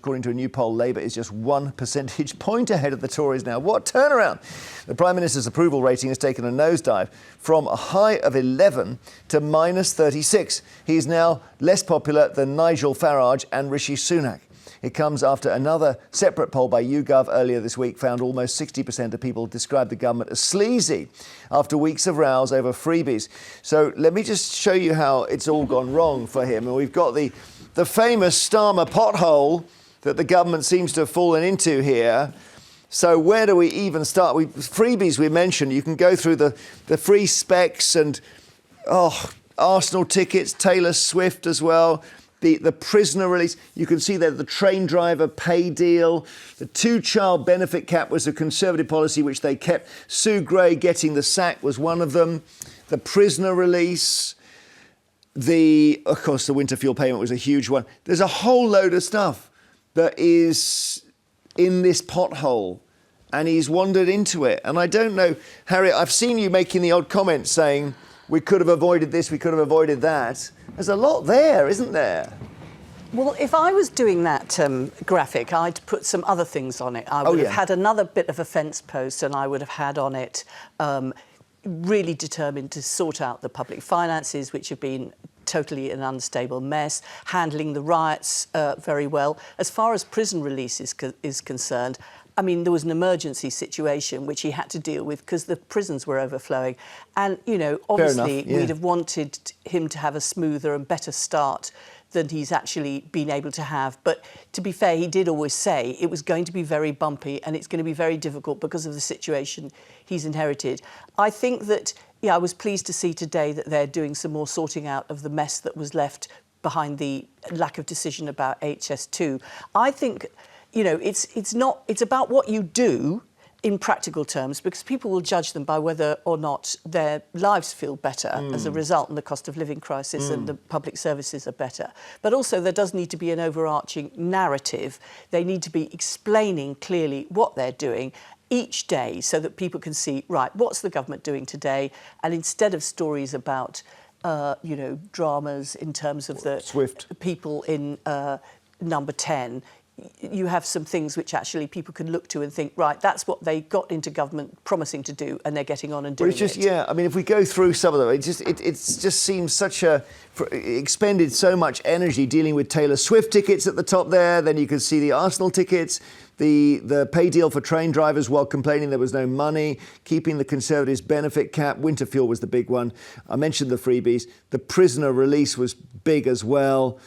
According to a new poll, Labour is just 1 percentage point ahead of the Tories now. What turnaround! The Prime Minister's approval rating has taken a nosedive from a high of 11 to minus 36. He's now less popular than Nigel Farage and Rishi Sunak. It comes after another separate poll by YouGov earlier this week found almost 60% of people described the government as sleazy after weeks of rows over freebies. So let me just show you how it's all gone wrong for him. And we've got the famous Stamer pothole that the government seems to have fallen into here. So where do we even start? Freebies we mentioned. You can go through the free specs and Arsenal tickets, Taylor Swift as well. The prisoner release, you can see there the train driver pay deal. The two-child benefit cap was a Conservative policy which they kept. Sue Gray getting the sack was one of them. The prisoner release. Of course, the winter fuel payment was a huge one. There's a whole load of stuff that is in this pothole, and he's wandered into it. And I don't know, Harriet, I've seen you making the odd comment saying, we could have avoided this, we could have avoided that. There's a lot there, isn't there? Well, if I was doing that graphic, I'd put some other things on it. I would have had another bit of a fence post, and I would have had on it really determined to sort out the public finances, which have been totally an unstable mess, handling the riots very well. As far as prison release is concerned, I mean, there was an emergency situation which he had to deal with because the prisons were overflowing. And, you know, obviously we'd have wanted him to have a smoother and better start than he's actually been able to have. But to be fair, he did always say it was going to be very bumpy and it's going to be very difficult because of the situation he's inherited. I think that, I was pleased to see today that they're doing some more sorting out of the mess that was left behind the lack of decision about HS2. I think, it's about what you do in practical terms, because people will judge them by whether or not their lives feel better as a result, and the cost of living crisis and the public services are better. But also there does need to be an overarching narrative. They need to be explaining clearly what they're doing each day so that people can see, right, what's the government doing today? And instead of stories about, dramas in terms of the Swift people in number 10, you have some things which actually people can look to and think, right, that's what they got into government promising to do, and they're getting on and doing it. I mean, if we go through some of them, it just seems expended so much energy dealing with Taylor Swift tickets at the top there. Then you can see the Arsenal tickets, the pay deal for train drivers while complaining there was no money, keeping the Conservatives' benefit cap. Winter fuel was the big one. I mentioned the freebies. The prisoner release was big as well.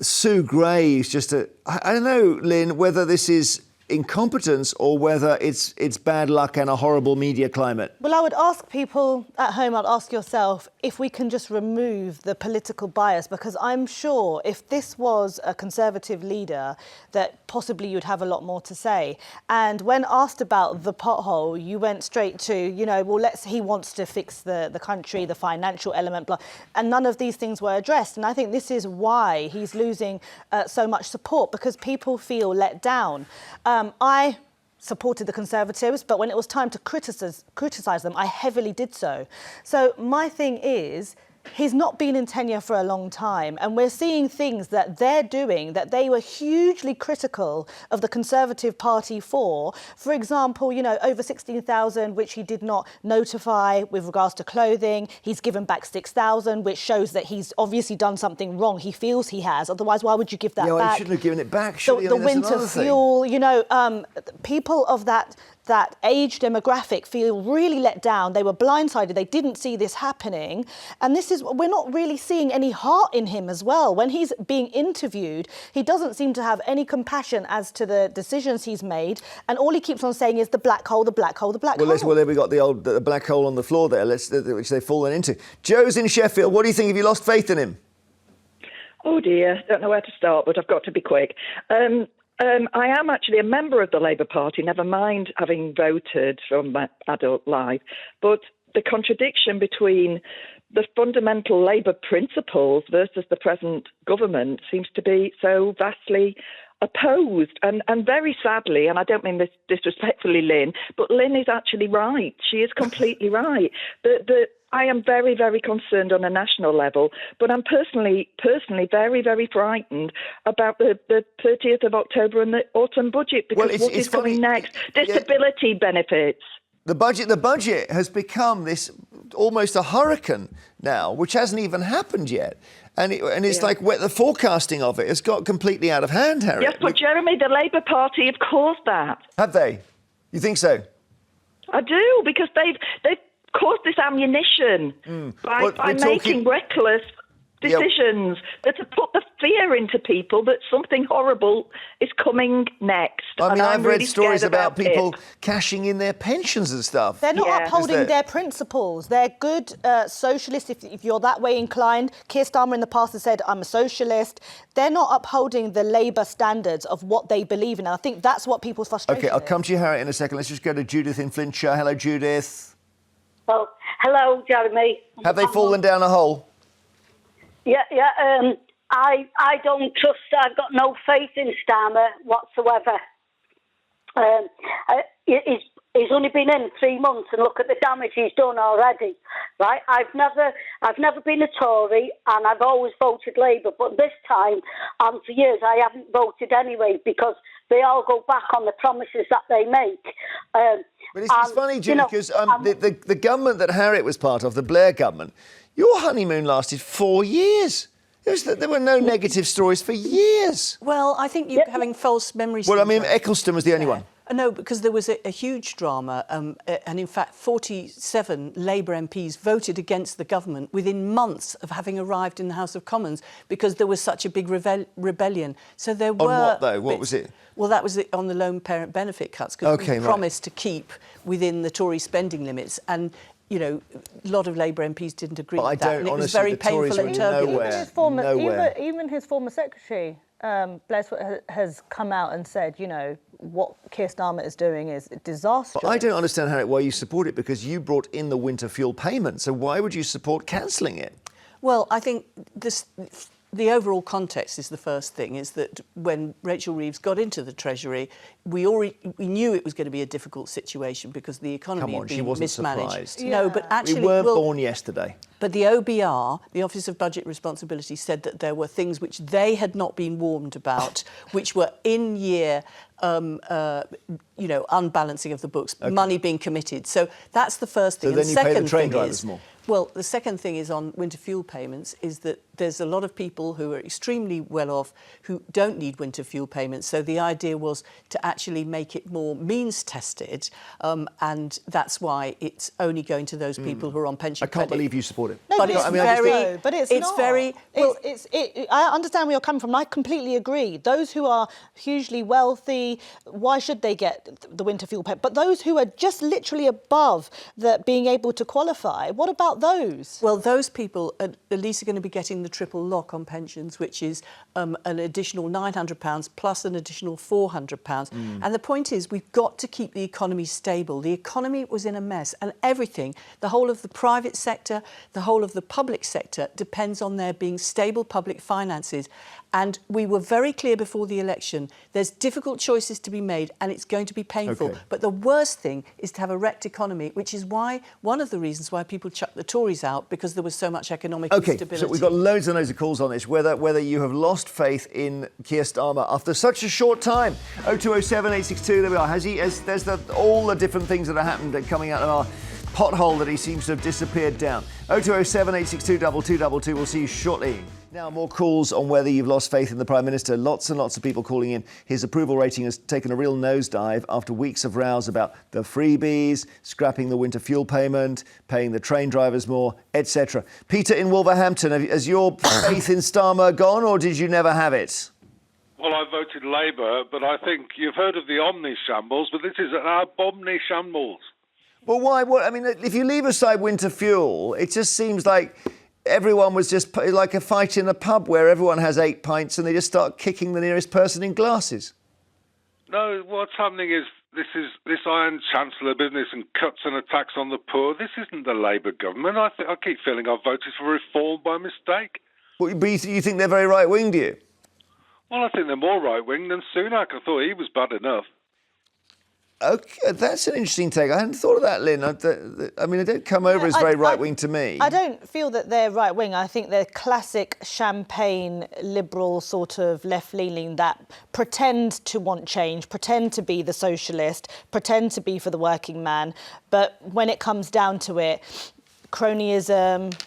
Sue Gray is just I don't know, Lynn, whether this is incompetence or whether it's bad luck and a horrible media climate. Well, I would ask people at home, I'd ask yourself, if we can just remove the political bias, because I'm sure if this was a Conservative leader, that possibly you'd have a lot more to say. And when asked about the pothole, you went straight to, he wants to fix the country, the financial element, blah, and none of these things were addressed. And I think this is why he's losing so much support, because people feel let down. I supported the Conservatives, but when it was time to criticise them, I heavily did so. So my thing is, he's not been in tenure for a long time, and we're seeing things that they're doing that they were hugely critical of the Conservative Party for. For example, over 16,000, which he did not notify with regards to clothing. He's given back 6,000, which shows that he's obviously done something wrong. He feels he has. Otherwise, why would you give that back? He shouldn't have given it back, should he? The winter fuel, people of that age demographic feel really let down. They were blindsided. They didn't see this happening. And we're not really seeing any heart in him as well. When he's being interviewed, he doesn't seem to have any compassion as to the decisions he's made. And all he keeps on saying is the black hole, the black hole, the black hole. Well, there we got the black hole on the floor there, which they've fallen into. Joe's in Sheffield. What do you think? Have you lost faith in him? Oh dear, don't know where to start, but I've got to be quick. I am actually a member of the Labour Party, never mind having voted from my adult life. But the contradiction between the fundamental Labour principles versus the present government seems to be so vastly opposed. And very sadly, and I don't mean this disrespectfully, Lynn, but Lynn is actually right. She is completely right. I am very, very concerned on a national level, but I'm personally very, very frightened about the 30th of October and the autumn budget, because what is coming next? Disability benefits. The budget has become this almost a hurricane now, which hasn't even happened yet. And it's like the forecasting of it has got completely out of hand, Harriet. Yes, but Jeremy, the Labour Party have caused that. Have they? You think so? I do, because they've caused this ammunition by making reckless decisions that have put the fear into people that something horrible is coming next. I mean, I've really read stories about people it. cashing in their pensions and stuff. They're not upholding their principles. They're good socialists, if you're that way inclined. Keir Starmer in the past has said, I'm a socialist. They're not upholding the Labour standards of what they believe in. And I think that's what people's frustration is. OK, I'll come to you, Harriet, in a second. Let's just go to Judith in Flintshire. Hello, Judith. Well, hello, Jeremy. Have they fallen down a hole? Yeah. I don't trust. I've got no faith in Stamer whatsoever. He's only been in 3 months, and look at the damage he's done already. Right? I've never been a Tory, and I've always voted Labour. But this time, and for years, I haven't voted anyway, because they all go back on the promises that they make. But it's funny, Judy, because the government that Harriet was part of, the Blair government, your honeymoon lasted 4 years. There were no negative stories for years. Well, I think you're having false memories. Well, I mean, Eccleston was the only one. No, because there was a huge drama, and in fact 47 Labour MPs voted against the government within months of having arrived in the House of Commons, because there was such a big rebellion. So there were... On what, though? What was it? Well, that was on the lone parent benefit cuts, because we promised to keep within the Tory spending limits, and... You know, a lot of Labour MPs didn't agree with that, and it was very painful and turbulent. Even his former secretary, Blair, has come out and said, you know, what Keir Starmer is doing is disastrous. But I don't understand, Harriet, why you support it, because you brought in the winter fuel payment. So why would you support cancelling it? Well, I think the overall context is the first thing, is that when Rachel Reeves got into the Treasury, we knew it was going to be a difficult situation because the economy had been mismanaged. Surprised. Yeah. No, but actually... We weren't born yesterday. But the OBR, the Office of Budget Responsibility, said that there were things which they had not been warned about, which were in-year, unbalancing of the books, money being committed. So that's the first thing. So then you pay the train drivers more. Well, the second thing is on winter fuel payments, is that there's a lot of people who are extremely well off who don't need winter fuel payments. So the idea was to actually make it more means tested, and that's why it's only going to those people who are on pension credit. I can't believe you support it. No, but it's I understand where you're coming from. I completely agree. Those who are hugely wealthy, why should they get the winter fuel payment? But those who are just literally above being able to qualify, what about those? Well, those people at least are going to be getting the triple lock on pensions, which is an additional £900 plus an additional £400. And the point is, we've got to keep the economy stable. The economy was in a mess, and everything, the whole of the private sector, the whole of the public sector, depends on there being stable public finances. And we were very clear before the election, there's difficult choices to be made, and it's going to be painful. Okay. But the worst thing is to have a wrecked economy, which is one of the reasons why people chucked the Tories out, because there was so much economic instability. So we've got loads and loads of calls on this, whether you have lost faith in Keir Starmer after such a short time. 0207 862, there we are. There's all the different things that have happened coming out of our pothole that he seems to have disappeared down. 0207 862 2222. We'll see you shortly. Now, more calls on whether you've lost faith in the Prime Minister. Lots and lots of people calling in. His approval rating has taken a real nosedive after weeks of rows about the freebies, scrapping the winter fuel payment, paying the train drivers more, etc. Peter in Wolverhampton, has your faith in Starmer gone, or did you never have it? Well, I voted Labour, but I think you've heard of the omnishambles, but this is an abomination. Well, why? I mean, if you leave aside winter fuel, it just seems like everyone was just like a fight in a pub where everyone has 8 pints and they just start kicking the nearest person in glasses. No, what's happening is this Iron Chancellor business and cuts and attacks on the poor. This isn't the Labour government. I keep feeling I've voted for reform by mistake. Well, but you think they're very right-wing, do you? Well, I think they're more right-wing than Sunak. I thought he was bad enough. Okay, that's an interesting take. I hadn't thought of that, Lynn. I mean, they don't come over as very right-wing to me. I don't feel that they're right-wing. I think they're classic champagne liberal sort of left-leaning that pretend to want change, pretend to be the socialist, pretend to be for the working man. But when it comes down to it, cronyism,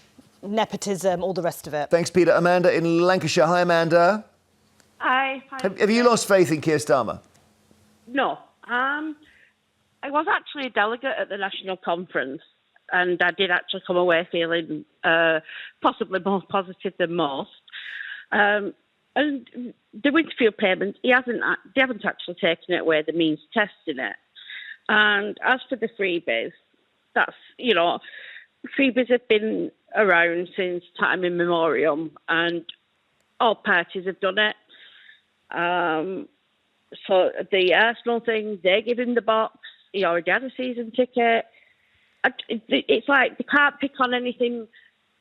nepotism, all the rest of it. Thanks, Peter. Amanda in Lancashire. Hi, Amanda. Hi. Have you lost faith in Keir Starmer? No. I was actually a delegate at the national conference, and I did actually come away feeling possibly more positive than most. And the Winterfield payment, they haven't actually taken it away, the means of testing it. And as for the freebies, that's, freebies have been around since time immemorial, and all parties have done it. So the Arsenal thing, they give him the box. He already had a season ticket. It's like they can't pick on anything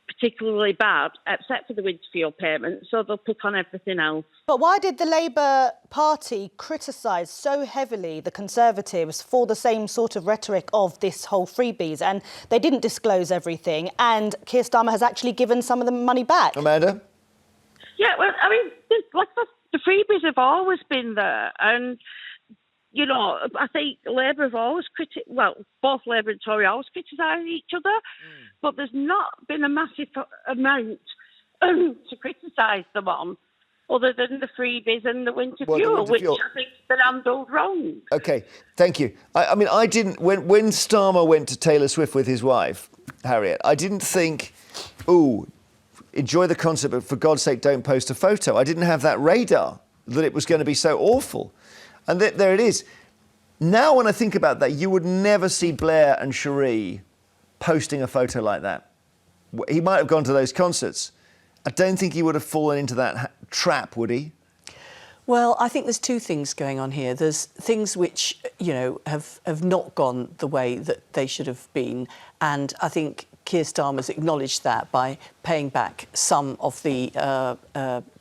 particularly bad, except for the Winterfield payment, so they'll pick on everything else. But why did the Labour Party criticise so heavily the Conservatives for the same sort of rhetoric of this whole freebies? And they didn't disclose everything, and Keir Starmer has actually given some of the money back. Amanda? Yeah, well, I mean, the freebies have always been there, and I think Labour have always both Labour and Tory always criticise each other, but there's not been a massive amount to criticise them on, other than the freebies and the winter fuel, which I think has been handled wrong. OK, thank you. I mean, I didn't... When Starmer went to Taylor Swift with his wife, Harriet, I didn't think, enjoy the concert, but for God's sake, don't post a photo. I didn't have that radar that it was going to be so awful. And there it is. Now, when I think about that, you would never see Blair and Cherie posting a photo like that. He might have gone to those concerts. I don't think he would have fallen into that trap, would he? Well, I think there's two things going on here. There's things which, have not gone the way that they should have been. And I think Keir Starmer's acknowledged that by paying back some of the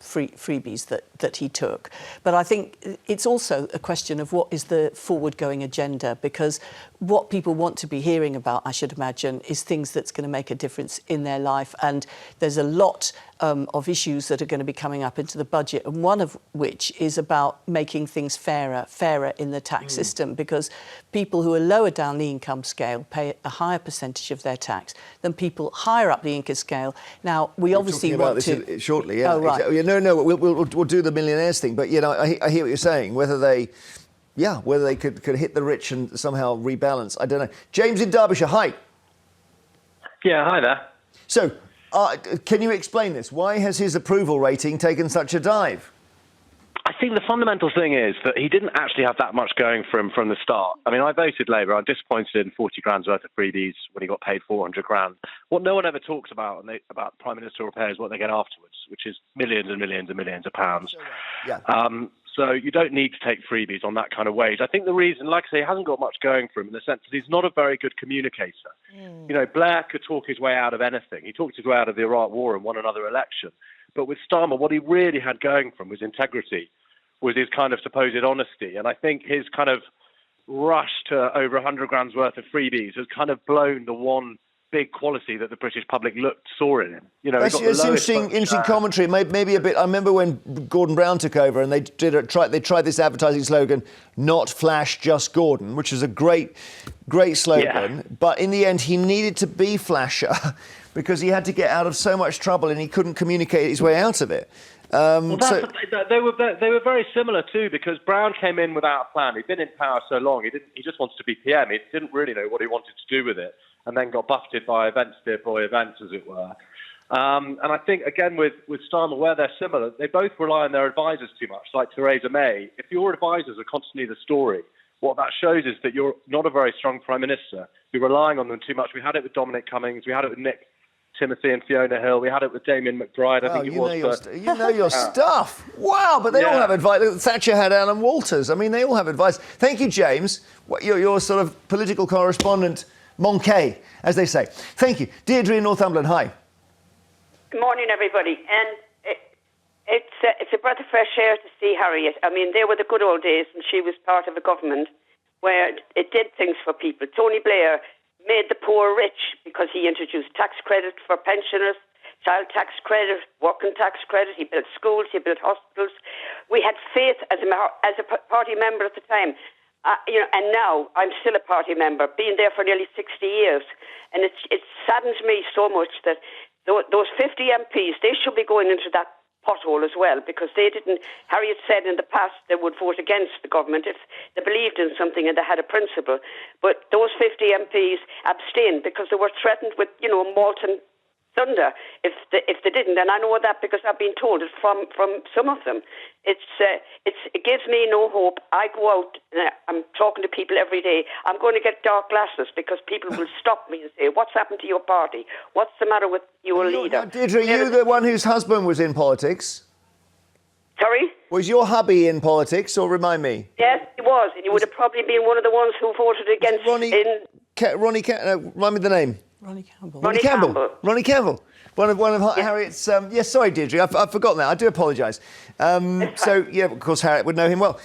freebies that he took. But I think it's also a question of what is the forward-going agenda, because what people want to be hearing about, I should imagine, is things that's going to make a difference in their life. And there's a lot of issues that are going to be coming up into the budget, and one of which is about making things fairer in the tax system, because people who are lower down the income scale pay a higher percentage of their tax than people higher up the income scale. Now, we obviously want to... This shortly, yeah. Oh, right. Exactly. No, we'll do the millionaires thing, but, I hear what you're saying, whether they could hit the rich and somehow rebalance, I don't know. James in Derbyshire, hi. Yeah, hi there. So, can you explain this? Why has his approval rating taken such a dive? I think the fundamental thing is that he didn't actually have that much going for him from the start. I mean, I voted Labour. I'm disappointed in 40 grand's worth of freebies when he got paid 400 grand. What no one ever talks about about Prime Minister repair is what they get afterwards, which is millions and millions and millions of pounds. Yeah. So you don't need to take freebies on that kind of wage. I think the reason, like I say, he hasn't got much going for him in the sense that he's not a very good communicator. Blair could talk his way out of anything. He talked his way out of the Iraq War and won another election. But with Starmer, what he really had going for him was integrity, was his kind of supposed honesty. And I think his kind of rush to over 100 grand's worth of freebies has kind of blown the one big quality that the British public saw in him. That's interesting commentary. Maybe a bit. I remember when Gordon Brown took over, and they tried this advertising slogan, "Not Flash, just Gordon," which is a great slogan. Yeah. But in the end, he needed to be flasher because he had to get out of so much trouble, and he couldn't communicate his way out of it. They were very similar too, because Brown came in without a plan. He'd been in power so long, he just wanted to be PM. He didn't really know what he wanted to do with it, and then got buffeted by events, as it were. And I think, again, with Starmer, where they're similar, they both rely on their advisors too much, like Theresa May. If your advisors are constantly the story, what that shows is that you're not a very strong Prime Minister. You're relying on them too much. We had it with Dominic Cummings. We had it with Nick Timothy and Fiona Hill. We had it with Damien McBride. You know your stuff. Wow, but they all have advice. Thatcher had Alan Walters. I mean, they all have advice. Thank you, James. You're sort of political correspondent, Monkey, as they say. Thank you. Deirdre in Northumberland, hi. Good morning, everybody. And it's a breath of fresh air to see Harriet. I mean, they were the good old days, and she was part of a government where it did things for people. Tony Blair made the poor rich because he introduced tax credit for pensioners, child tax credit, working tax credit. He built schools, he built hospitals. We had faith as a party member at the time. And now I'm still a party member, been there for nearly 60 years. And it saddens me so much that those 50 MPs, they should be going into that pothole as well, because they didn't. Harriet said in the past they would vote against the government if they believed in something and they had a principle. But those 50 MPs abstained because they were threatened with, molten thunder if they didn't. And I know that because I've been told it from some of them. It gives me no hope. I go out and I'm talking to people every day. I'm going to get dark glasses because people will stop me and say, "What's happened to your party? What's the matter with your leader?" Deirdre, you the one whose husband was in politics? Sorry? Was your hubby in politics, or remind me? Yes, he was, and he would have probably been one of the ones who voted against. Remind me the name. Ronnie Campbell. Ronnie Campbell. One of Harriet's. Yes, sorry, Deirdre, I've forgotten that. I do apologise. So yeah, of course, Harriet would know him well.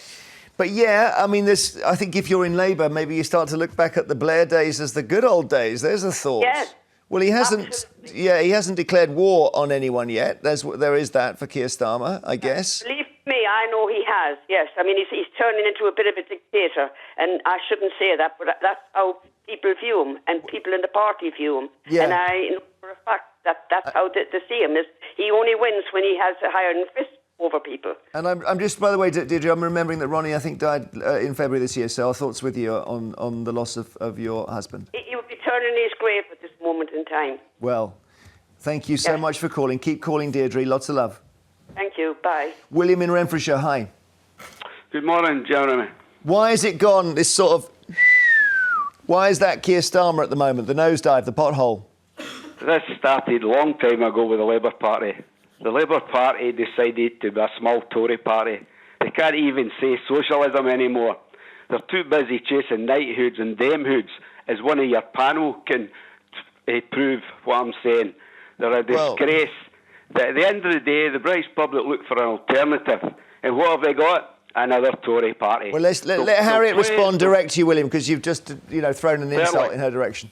But yeah, I mean, I think if you're in Labour, maybe you start to look back at the Blair days as the good old days. There's a thought. Yes. Well, he hasn't. Absolutely. Yeah, he hasn't declared war on anyone yet. There is that for Keir Starmer, I guess. Believe me, I know he has. Yes, I mean he's turning into a bit of a dictator, and I shouldn't say that, but that's how people view him, and people in the party view him. Yeah. And I know for a fact that's how they see him. Is he only wins when he has a iron fist over people. And I'm just, by the way, Deirdre, I'm remembering that Ronnie, I think, died in February this year. So our thoughts with you on the loss of your husband. He would be turning in his grave at this moment in time. Well, thank you so much for calling. Keep calling, Deirdre. Lots of love. Thank you. Bye. William in Renfrewshire, hi. Good morning, Jeremy. Why has it gone this sort of... Why is that Keir Starmer at the moment? The nosedive, the pothole? This started a long time ago with the Labour Party. The Labour Party decided to be a small Tory party. They can't even say socialism anymore. They're too busy chasing knighthoods and damehoods, as one of your panel can prove what I'm saying. They're a disgrace. At the end of the day, the British public look for an alternative. And what have they got? Another Tory party. Well, let Harriet respond direct to you, William, because you've just, thrown an insult in her direction.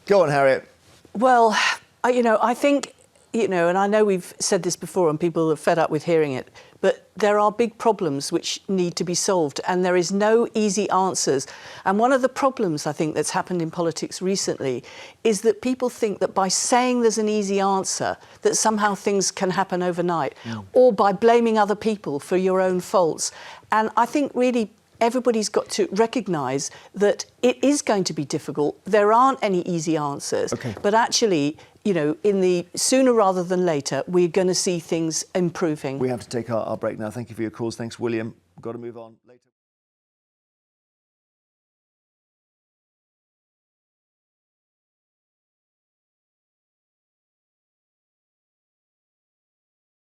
Go on, Harriet. Well, I think, and I know we've said this before and people are fed up with hearing it, but there are big problems which need to be solved and there is no easy answers. And one of the problems I think that's happened in politics recently is that people think that by saying there's an easy answer, that somehow things can happen overnight, or by blaming other people for your own faults. And I think really everybody's got to recognise that it is going to be difficult. There aren't any easy answers. Okay. But actually, in the sooner rather than later, we're going to see things improving. We have to take our break now. Thank you for your calls. Thanks, William. We've got to move on later.